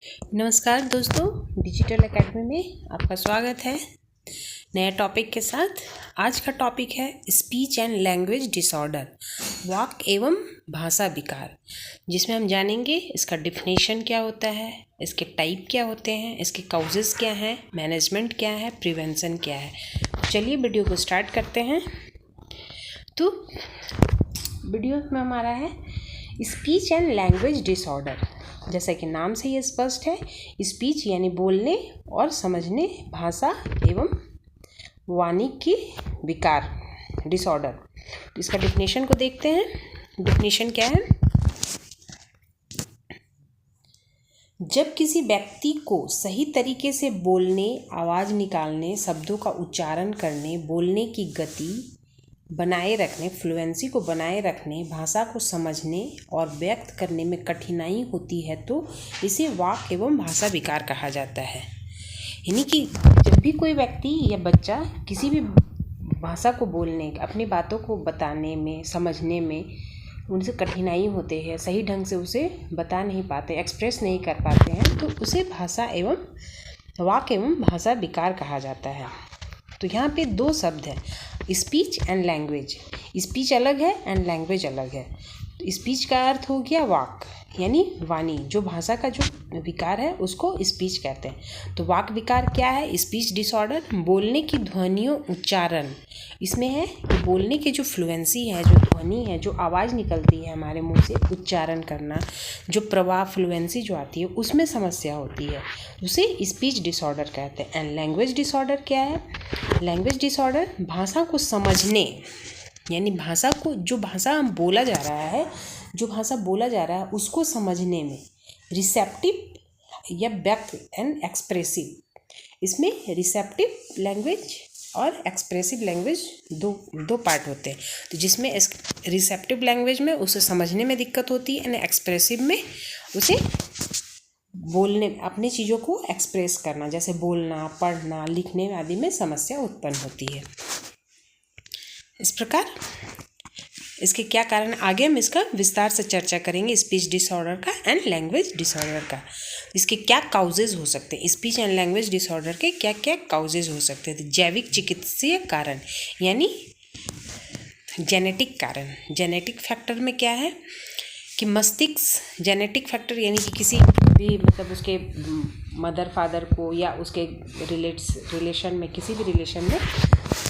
नमस्कार दोस्तों, digital academy में आपका स्वागत है नए टॉपिक के साथ। आज का टॉपिक है स्पीच एंड लैंग्वेज डिसऑर्डर, वाक एवं भाषा विकार, जिसमें हम जानेंगे इसका डिफिनेशन क्या होता है, इसके टाइप क्या होते हैं, इसके काउजेस क्या हैं, मैनेजमेंट क्या है, प्रिवेंशन क्या है। चलिए वीडियो को स्टार्ट करते हैं। तो वीडियो में हमारा है स्पीच एंड लैंग्वेज डिसऑर्डर। जैसा कि नाम से ये स्पष्ट है, स्पीच यानी बोलने और समझने, भाषा एवं वाणी की विकार, डिसऑर्डर। तो इसका डिफिनेशन को देखते हैं। डिफिनेशन क्या है? जब किसी व्यक्ति को सही तरीके से बोलने, आवाज़ निकालने, शब्दों का उच्चारण करने, बोलने की गति बनाए रखने, फ्लुएंसी को बनाए रखने, भाषा को समझने और व्यक्त करने में कठिनाई होती है तो इसे वाक एवं भाषा विकार कहा जाता है। यानी कि जब भी कोई व्यक्ति या बच्चा किसी भी भाषा को बोलने, अपनी बातों को बताने में, समझने में उनसे कठिनाई होती है, सही ढंग से उसे बता नहीं पाते, एक्सप्रेस नहीं कर पाते हैं, तो उसे भाषा एवं वाक एवं भाषा विकार कहा जाता है। तो यहाँ पे दो शब्द हैं, स्पीच एंड लैंग्वेज। स्पीच अलग है एंड लैंग्वेज अलग है। तो स्पीच का अर्थ हो गया वाक, यानी वाणी, जो भाषा का जो विकार है उसको स्पीच कहते हैं। तो वाक विकार क्या है? स्पीच डिसऑर्डर, बोलने की ध्वनियों, उच्चारण, इसमें है कि बोलने की जो फ्लुएंसी है, जो ध्वनि है, जो आवाज़ निकलती है हमारे मुंह से, उच्चारण करना, जो प्रवाह, फ्लुएंसी जो आती है, उसमें समस्या होती है, उसे स्पीच डिसऑर्डर कहते हैं। एंड लैंग्वेज डिसऑर्डर क्या है? लैंग्वेज डिसऑर्डर भाषा को समझने, यानी भाषा को, जो भाषा हम बोला जा रहा है, जो भाषा बोला जा रहा है उसको समझने में, रिसेप्टिव या व्यक्त एंड एक्सप्रेसिव, इसमें रिसेप्टिव लैंग्वेज और एक्सप्रेसिव लैंग्वेज दो पार्ट होते हैं। तो जिसमें रिसेप्टिव लैंग्वेज में उसे समझने में दिक्कत होती है एंड एक्सप्रेसिव में उसे बोलने, अपनी चीज़ों को एक्सप्रेस करना, जैसे बोलना, पढ़ना, लिखने आदि में समस्या उत्पन्न होती है। इस प्रकार इसके क्या कारण, आगे हम इसका विस्तार से चर्चा करेंगे, स्पीच डिसऑर्डर का एंड लैंग्वेज डिसऑर्डर का। इसके क्या काउजेज हो सकते हैं, स्पीच एंड लैंग्वेज डिसऑर्डर के क्या क्या काउजेज हो सकते हैं। जैविक चिकित्सीय कारण, यानी जेनेटिक कारण। जेनेटिक फैक्टर में क्या है कि मस्तिष्क, जेनेटिक फैक्टर यानी कि किसी भी, मतलब उसके मदर फादर को या उसके रिलेशन में, किसी भी रिलेशन में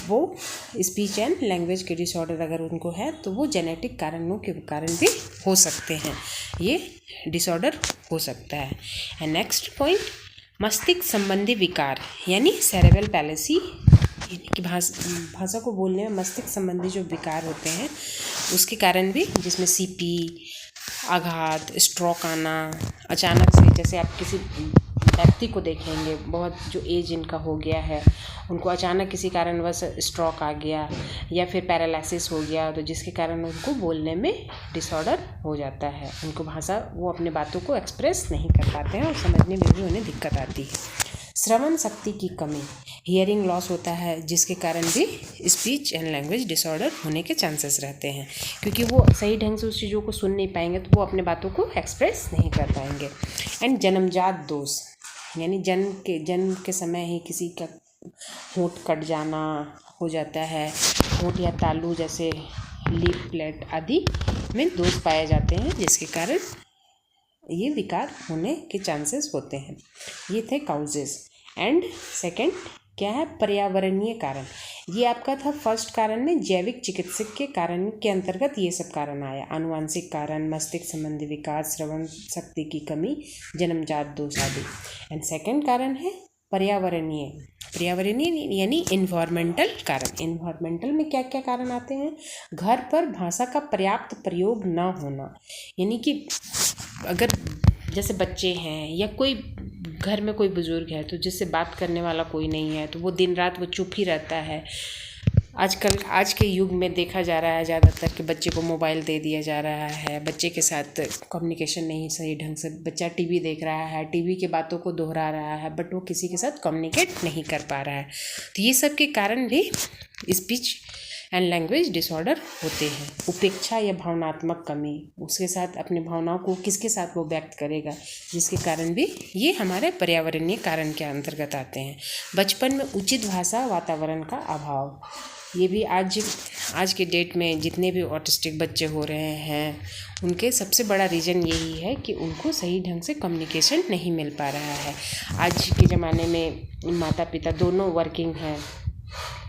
वो स्पीच एंड लैंग्वेज के डिसऑर्डर अगर उनको है तो वो जेनेटिक कारणों के कारण भी हो सकते हैं, ये डिसऑर्डर हो सकता है। एंड नेक्स्ट पॉइंट, मस्तिष्क संबंधी विकार, यानी सेरेब्रल पैलेसी, कि भाषा को बोलने में मस्तिष्क संबंधी जो विकार होते हैं उसके कारण भी, जिसमें सीपी, आघात, स्ट्रोक आना, अचानक से, जैसे आप किसी व्यक्ति को देखेंगे बहुत जो एज इनका हो गया है, उनको अचानक किसी कारणवश स्ट्रोक आ गया या फिर पैरालिसिस हो गया, तो जिसके कारण उनको बोलने में डिसऑर्डर हो जाता है, उनको भाषा, वो अपने बातों को एक्सप्रेस नहीं कर पाते हैं और समझने में भी उन्हें दिक्कत आती है। श्रवण शक्ति की कमी, हियरिंग लॉस होता है, जिसके कारण भी स्पीच एंड लैंग्वेज डिसऑर्डर होने के चांसेस रहते हैं, क्योंकि वो सही ढंग से उस चीज़ों को सुन नहीं पाएंगे तो वो अपने बातों को एक्सप्रेस नहीं कर पाएंगे। एंड जन्मजात दोष, यानी जन्म के समय ही किसी का होंठ कट जाना हो जाता है, होंठ या तालू जैसे लिप प्लेट आदि में दोष पाए जाते हैं, जिसके कारण ये विकार होने के चांसेस होते हैं। ये थे काउजेस। एंड सेकंड क्या है? पर्यावरणीय कारण। ये आपका था फर्स्ट कारण में, जैविक चिकित्सक के कारण के अंतर्गत ये सब कारण आया, आनुवांशिक कारण, मस्तिष्क संबंधी विकार, श्रवण शक्ति की कमी, जन्मजात दोष आदि। एंड सेकंड कारण है पर्यावरणीय यानी इन्वायरमेंटल कारण। इन्वायरमेंटल में क्या क्या कारण आते हैं? घर पर भाषा का पर्याप्त प्रयोग न होना, यानी कि अगर जैसे बच्चे हैं या कोई घर में कोई बुज़ुर्ग है तो जिससे बात करने वाला कोई नहीं है तो वो दिन रात वो चुप ही रहता है। आजकल आज के युग में देखा जा रहा है ज़्यादातर कि बच्चे को मोबाइल दे दिया जा रहा है, बच्चे के साथ कम्युनिकेशन नहीं सही ढंग से, बच्चा टीवी देख रहा है, टीवी के बातों को दोहरा रहा है, बट वो किसी के साथ कम्युनिकेट नहीं कर पा रहा है। तो ये सब के कारण भी स्पीच एंड लैंग्वेज डिसऑर्डर होते हैं। उपेक्षा या भावनात्मक कमी, उसके साथ अपनी भावनाओं को किसके साथ वो व्यक्त करेगा, जिसके कारण भी ये हमारे पर्यावरणीय कारण के अंतर्गत आते हैं। बचपन में उचित भाषा वातावरण का अभाव, ये भी आज के डेट में जितने भी ऑटिस्टिक बच्चे हो रहे हैं उनके सबसे बड़ा रीज़न यही है कि उनको सही ढंग से कम्युनिकेशन नहीं मिल पा रहा है। आज के ज़माने में माता पिता दोनों वर्किंग हैं,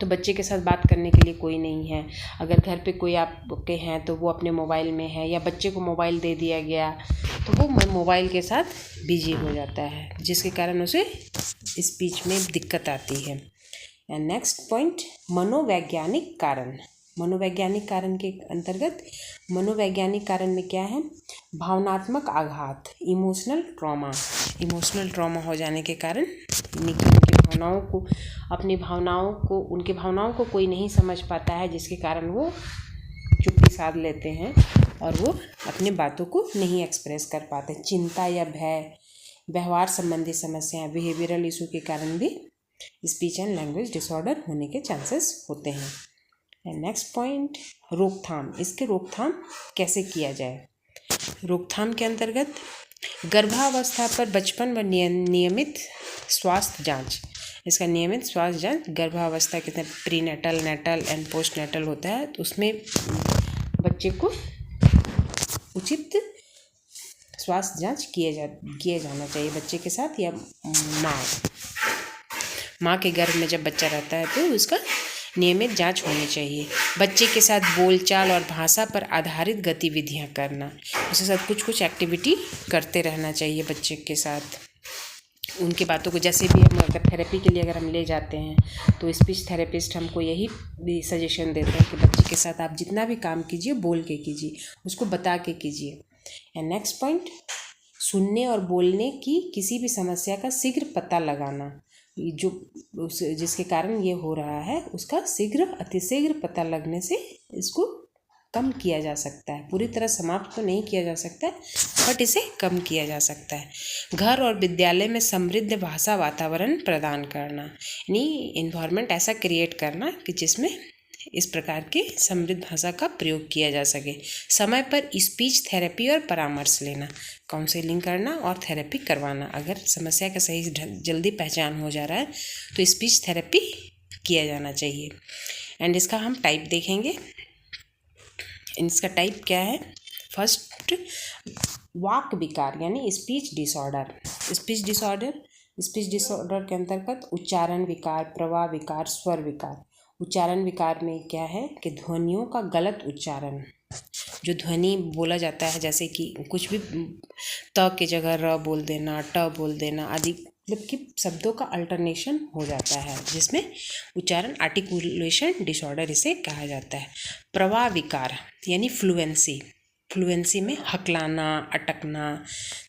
तो बच्चे के साथ बात करने के लिए कोई नहीं है। अगर घर पे कोई आपके हैं तो वो अपने मोबाइल में है, या बच्चे को मोबाइल दे दिया गया तो वो मोबाइल के साथ बिजी हो जाता है, जिसके कारण उसे स्पीच में दिक्कत आती है। एंड नेक्स्ट पॉइंट, मनोवैज्ञानिक कारण। मनोवैज्ञानिक कारण के अंतर्गत मनोवैज्ञानिक कारण में क्या है, भावनात्मक आघात, इमोशनल ट्रॉमा। इमोशनल ट्रॉमा हो जाने के कारण उनकी भावनाओं को कोई नहीं समझ पाता है, जिसके कारण वो चुप्पी साध लेते हैं और वो अपनी बातों को नहीं एक्सप्रेस कर पाते। चिंता या भय, व्यवहार संबंधी समस्याएं, बिहेवियरल इशू के कारण भी स्पीच एंड लैंग्वेज डिसऑर्डर होने के चांसेस होते हैं। एंड नेक्स्ट पॉइंट, रोकथाम। इसके रोकथाम कैसे किया जाए। रोकथाम के अंतर्गत गर्भावस्था पर बचपन व नियमित स्वास्थ्य जांच। इसका नियमित स्वास्थ्य जांच गर्भावस्था के प्रीनेटल, नेटल एंड पोस्टनेटल होता है, तो उसमें बच्चे को उचित स्वास्थ्य जांच किया जाना चाहिए बच्चे के साथ, या माँ के गर्भ में जब बच्चा रहता है तो उसका नियमित जांच होनी चाहिए। बच्चे के साथ बोलचाल और भाषा पर आधारित गतिविधियां करना, उसके साथ कुछ एक्टिविटी करते रहना चाहिए बच्चे के साथ। उनकी बातों को, जैसे भी हम अगर थेरेपी के लिए अगर हम ले जाते हैं तो स्पीच थेरेपिस्ट हमको यही भी सजेशन देते हैं कि बच्चे के साथ आप जितना भी काम कीजिए बोल के कीजिए, उसको बता के कीजिए। एंड नेक्स्ट पॉइंट, सुनने और बोलने की किसी भी समस्या का शीघ्र पता लगाना, जिसके कारण ये हो रहा है उसका अतिशीघ्र पता लगने से इसको कम किया जा सकता है। पूरी तरह समाप्त तो नहीं किया जा सकता है, बट इसे कम किया जा सकता है। घर और विद्यालय में समृद्ध भाषा वातावरण प्रदान करना, यानी इन्वायरमेंट ऐसा क्रिएट करना कि जिसमें इस प्रकार की समृद्ध भाषा का प्रयोग किया जा सके। समय पर स्पीच थेरेपी और परामर्श लेना, काउंसलिंग करना और थेरेपी करवाना। अगर समस्या का सही जल्दी पहचान हो जा रहा है तो स्पीच थेरेपी किया जाना चाहिए। एंड इसका हम टाइप देखेंगे। इसका टाइप क्या है। फर्स्ट, वाक विकार यानी स्पीच डिसऑर्डर। स्पीच डिसऑर्डर के अंतर्गत उच्चारण विकार, प्रवाह विकार, स्वर विकार। उच्चारण विकार में क्या है कि ध्वनियों का गलत उच्चारण, जो ध्वनि बोला जाता है, जैसे कि कुछ भी त के जगह र बोल देना, ट बोल देना आदि, मतलब कि शब्दों का अल्टरनेशन हो जाता है, जिसमें उच्चारण आर्टिकुलेशन डिसऑर्डर इसे कहा जाता है। प्रवाह विकार यानी फ्लुएंसी में हकलाना, अटकना,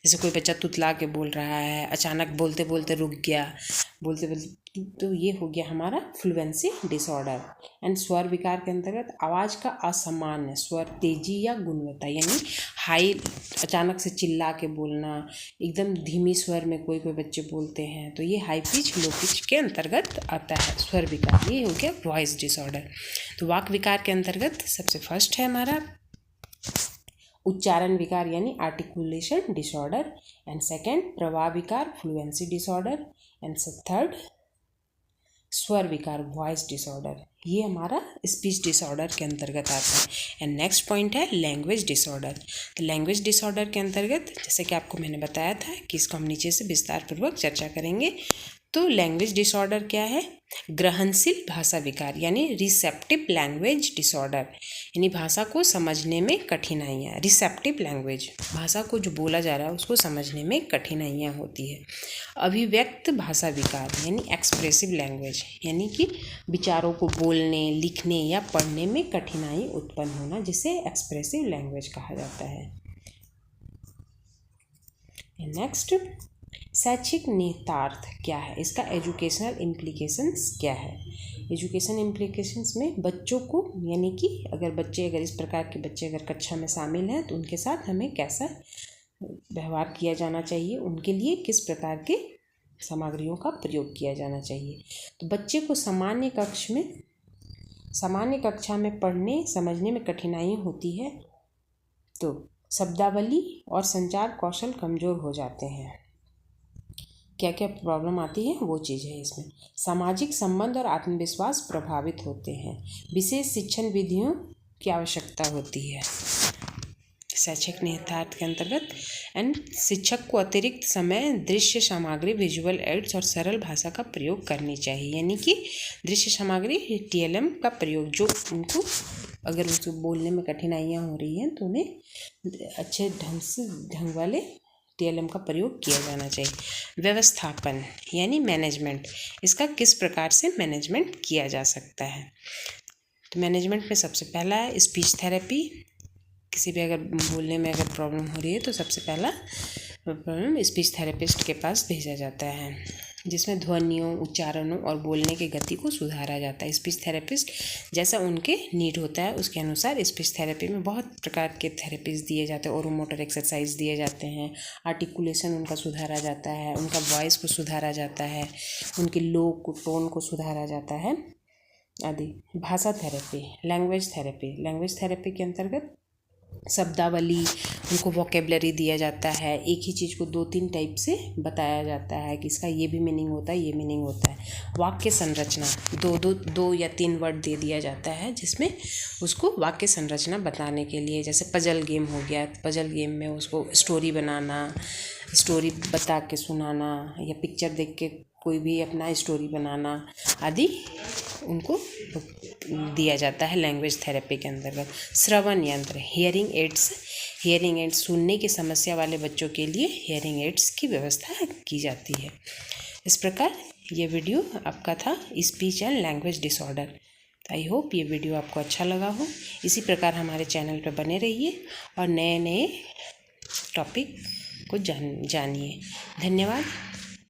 जैसे कोई बच्चा तुतला के बोल रहा है, अचानक बोलते बोलते रुक गया, तो ये हो गया हमारा फ्लुएंसी डिसऑर्डर। एंड स्वर विकार के अंतर्गत आवाज़ का असामान्य स्वर, तेजी या गुणवत्ता, यानी हाई, अचानक से चिल्ला के बोलना, एकदम धीमी स्वर में कोई बच्चे बोलते हैं, तो ये हाई पिच लो पिच के अंतर्गत आता है स्वर विकार। ये हो गया वॉइस डिसऑर्डर। तो वाक विकार के अंतर्गत सबसे फर्स्ट है हमारा उच्चारण विकार यानी आर्टिकुलेशन डिसऑर्डर, एंड सेकेंड प्रवाह विकार, फ्लुएंसी डिसऑर्डर, एंड थर्ड स्वर विकार, वॉइस डिसऑर्डर। ये हमारा स्पीच डिसऑर्डर के अंतर्गत आता है। एंड नेक्स्ट पॉइंट है लैंग्वेज डिसऑर्डर। तो लैंग्वेज डिसऑर्डर के अंतर्गत, जैसे कि आपको मैंने बताया था कि इसको हम नीचे से विस्तार पूर्वक चर्चा करेंगे। तो लैंग्वेज डिसऑर्डर क्या है। ग्रहणशील भाषा विकार यानी रिसेप्टिव लैंग्वेज डिसऑर्डर, यानी भाषा को समझने में कठिनाइयाँ। रिसेप्टिव लैंग्वेज, भाषा को जो बोला जा रहा है उसको समझने में कठिनाइयाँ होती है। अभिव्यक्त भाषा विकार यानी एक्सप्रेसिव लैंग्वेज, यानी कि विचारों को बोलने, लिखने या पढ़ने में कठिनाई उत्पन्न होना, जिसे एक्सप्रेसिव लैंग्वेज कहा जाता है। नेक्स्ट, शैक्षिक निहितार्थ क्या है, इसका एजुकेशनल इम्प्लीकेशंस क्या है। एजुकेशन इम्प्लीकेशंस में बच्चों को, यानी कि अगर इस प्रकार के बच्चे अगर कक्षा में शामिल हैं तो उनके साथ हमें कैसा व्यवहार किया जाना चाहिए, उनके लिए किस प्रकार के सामग्रियों का प्रयोग किया जाना चाहिए। तो बच्चे को सामान्य कक्ष में सामान्य कक्षा में पढ़ने समझने में कठिनाई होती है तो शब्दावली और संचार कौशल कमज़ोर हो जाते हैं। क्या क्या प्रॉब्लम आती है वो चीज़ है इसमें। सामाजिक संबंध और आत्मविश्वास प्रभावित होते हैं। विशेष शिक्षण विधियों की आवश्यकता होती है शैक्षिक निहितार्थ के अंतर्गत। एंड शिक्षक को अतिरिक्त समय दृश्य सामग्री, विजुअल एड्स और सरल भाषा का प्रयोग करनी चाहिए। यानी कि दृश्य सामग्री TLM का प्रयोग, जो उनको अगर उसको बोलने में कठिनाइयाँ हो रही हैं तो उन्हें अच्छे ढंग वाले TLM का प्रयोग किया जाना चाहिए। व्यवस्थापन यानी मैनेजमेंट, इसका किस प्रकार से मैनेजमेंट किया जा सकता है। तो मैनेजमेंट में सबसे पहला है स्पीच थेरेपी। किसी भी अगर बोलने में अगर प्रॉब्लम हो रही है तो सबसे पहला प्रॉब्लम स्पीच थेरेपिस्ट के पास भेजा जाता है, जिसमें ध्वनियों, उच्चारणों और बोलने की गति को सुधारा जाता है। स्पीच थेरेपिस्ट जैसा उनके नीड होता है उसके अनुसार स्पीच थेरेपी में बहुत प्रकार के थेरेपीज दिए जाते हैं। ओरोमोटर एक्सरसाइज दिए जाते हैं, आर्टिकुलेशन उनका सुधारा जाता है, उनका वॉइस को सुधारा जाता है, उनके लोग को, टोन को सुधारा जाता है आदि। भाषा थेरेपी, लैंग्वेज थेरेपी के अंतर्गत शब्दावली, उनको वोकेबलरी दिया जाता है। एक ही चीज़ को 2-3 टाइप से बताया जाता है कि इसका ये भी मीनिंग होता है, ये मीनिंग होता है। वाक्य संरचना, दो या 3 वर्ड दे दिया जाता है जिसमें उसको वाक्य संरचना बताने के लिए, जैसे पजल गेम हो गया, पजल गेम में उसको स्टोरी बनाना, स्टोरी बता के सुनाना, या पिक्चर देख के कोई भी अपना स्टोरी बनाना आदि उनको दिया जाता है लैंग्वेज थेरेपी के अंतर्गत। श्रवण यंत्र, हियरिंग एड्स, सुनने की समस्या वाले बच्चों के लिए हियरिंग एड्स की व्यवस्था की जाती है। इस प्रकार ये वीडियो आपका था speech and language disorder. I hope ये वीडियो आपको अच्छा लगा हो। इसी प्रकार हमारे चैनल पर बने रहिए और नए नए टॉपिक को जानिए। धन्यवाद।